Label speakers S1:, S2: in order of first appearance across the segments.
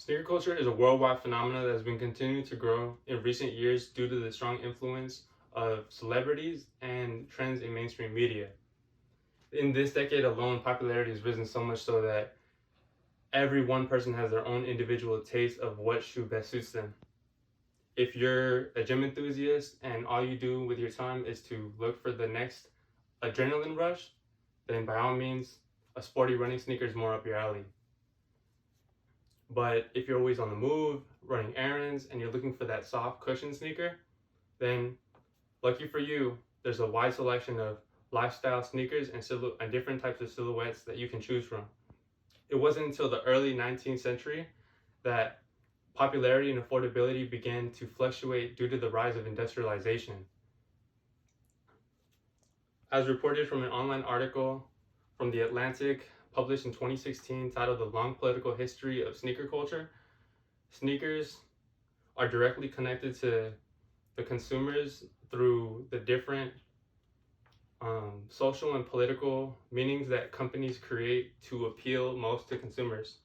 S1: Sneaker culture is a worldwide phenomenon that has been continuing to grow in recent years due to the strong influence of celebrities and trends in mainstream media. In this decade alone, popularity has risen so much so that every one person has their own individual taste of what shoe best suits them. If you're a gym enthusiast and all you do with your time is to look for the next adrenaline rush, then by all means, a sporty running sneaker is more up your alley. But if you're always on the move, running errands, and you're looking for that soft cushion sneaker, then lucky for you, there's a wide selection of lifestyle sneakers and different types of silhouettes that you can choose from. It wasn't until the early 19th century that popularity and affordability began to fluctuate due to the rise of industrialization. As reported from an online article from The Atlantic published in 2016 titled The Long Political History of Sneaker Culture, sneakers are directly connected to the consumers through the different social and political meanings that companies create to appeal most to consumers.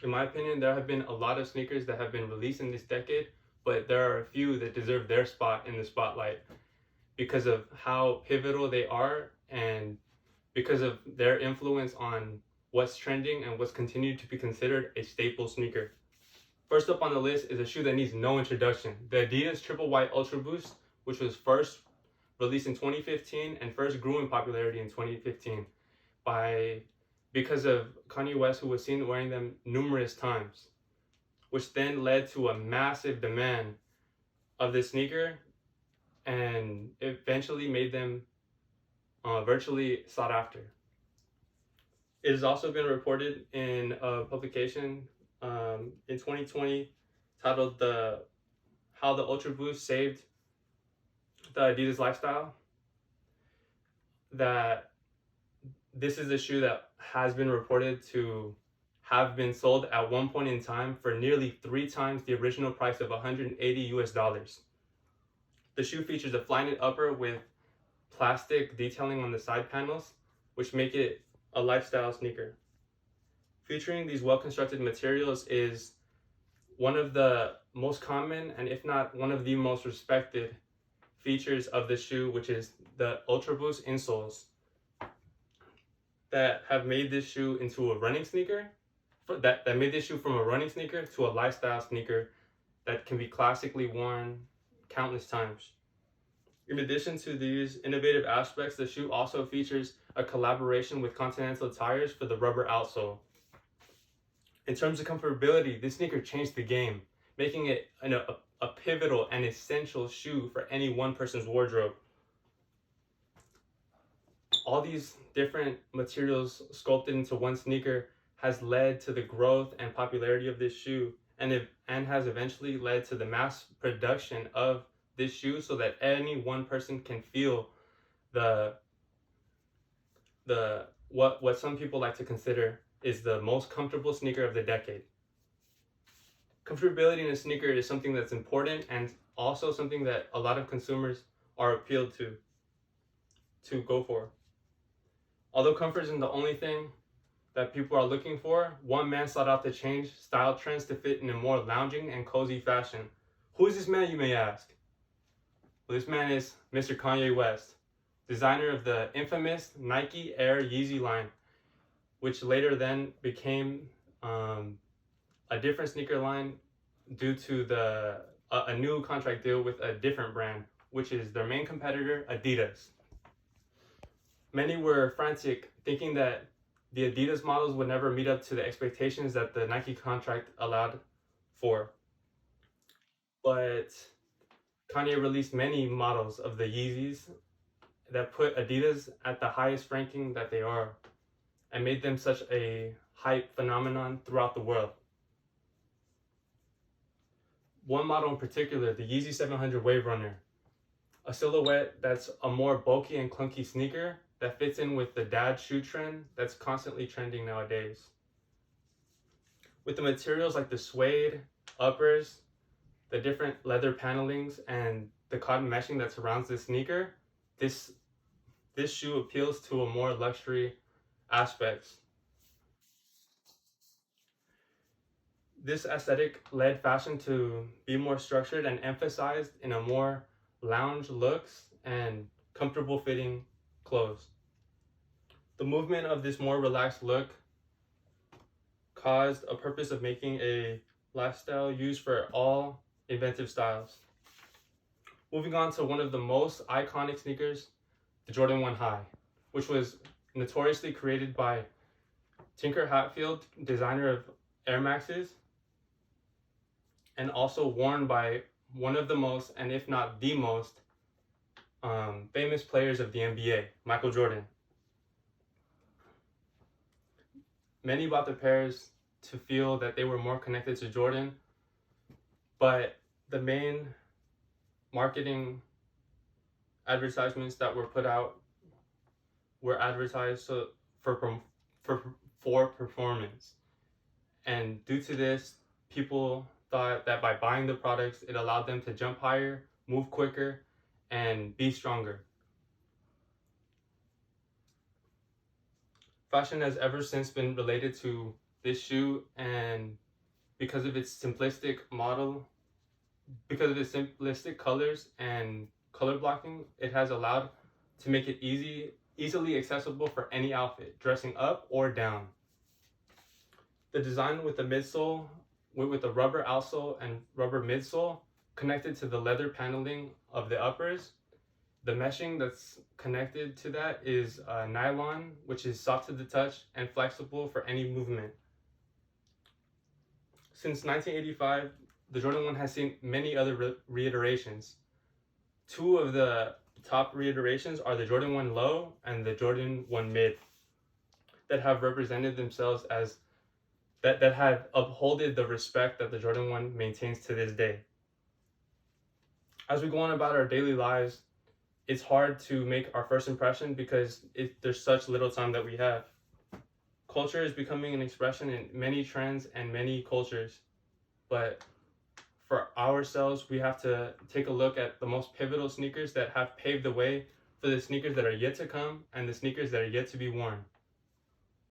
S1: In my opinion, there have been a lot of sneakers that have been released in this decade, but there are a few that deserve their spot in the spotlight because of how pivotal they are and because of their influence on what's trending and what's continued to be considered a staple sneaker. First up on the list is a shoe that needs no introduction, the Adidas Triple White Ultra Boost, which was first released in 2015 and first grew in popularity in 2015 because of Kanye West, who was seen wearing them numerous times, which then led to a massive demand of this sneaker and eventually made them virtually sought after. It has also been reported in a publication in 2020 titled How the Ultra Boost Saved the Adidas Lifestyle, that this is a shoe that has been reported to have been sold at one point in time for nearly 3 times the original price of $180. The shoe features a Flyknit upper with plastic detailing on the side panels, which make it a lifestyle sneaker. Featuring these well-constructed materials is one of the most common, and if not one of the most respected features of the shoe, which is the Ultra Boost insoles that have made this shoe into a running sneaker, that made this shoe from a running sneaker to a lifestyle sneaker that can be classically worn countless times. In addition to these innovative aspects, the shoe also features a collaboration with Continental Tires for the rubber outsole. In terms of comfortability, this sneaker changed the game, making it a pivotal and essential shoe for any one person's wardrobe. All these different materials sculpted into one sneaker has led to the growth and popularity of this shoe, and has eventually led to the mass production of this shoe so that any one person can feel what some people like to consider is the most comfortable sneaker of the decade. Comfortability in a sneaker is something that's important and also something that a lot of consumers are appealed to go for. Although comfort isn't the only thing that people are looking for, one man sought out to change style trends to fit in a more lounging and cozy fashion. Who is this man, you may ask? Well, this man is Mr. Kanye West, designer of the infamous Nike Air Yeezy line, which later then became a different sneaker line due to a new contract deal with a different brand, which is their main competitor, Adidas. Many were frantic, thinking that the Adidas models would never meet up to the expectations that the Nike contract allowed for. But Kanye released many models of the Yeezys that put Adidas at the highest ranking that they are and made them such a hype phenomenon throughout the world. One model in particular, the Yeezy 700 Wave Runner, a silhouette that's a more bulky and clunky sneaker that fits in with the dad shoe trend that's constantly trending nowadays. With the materials like the suede, uppers, the different leather panelings, and the cotton meshing that surrounds the sneaker, this shoe appeals to a more luxury aspects. This aesthetic led fashion to be more structured and emphasized in a more lounge looks and comfortable fitting clothes. The movement of this more relaxed look caused a purpose of making a lifestyle used for all inventive styles. Moving on to one of the most iconic sneakers, the Jordan 1 High, which was notoriously created by Tinker Hatfield, designer of Air Maxes, and also worn by one of the most, and if not the most, famous players of the NBA, Michael Jordan. Many bought the pairs to feel that they were more connected to Jordan, but the main marketing advertisements that were put out were advertised for performance. And due to this, people thought that by buying the products, it allowed them to jump higher, move quicker, and be stronger. Fashion has ever since been related to this shoe, and because of its simplistic model, because of its simplistic colors and color blocking, it has allowed to make it easily accessible for any outfit, dressing up or down. The design with the midsole, with the rubber outsole and rubber midsole connected to the leather paneling of the uppers. The meshing that's connected to that is nylon, which is soft to the touch and flexible for any movement. Since 1985, the Jordan 1 has seen many other reiterations. Two of the top reiterations are the Jordan 1 Low and the Jordan 1 Mid, that have represented themselves as that have upholded the respect that the Jordan 1 maintains to this day. As we go on about our daily lives, it's hard to make our first impression because there's such little time that we have. Culture is becoming an expression in many trends and many cultures, but for ourselves, we have to take a look at the most pivotal sneakers that have paved the way for the sneakers that are yet to come and the sneakers that are yet to be worn.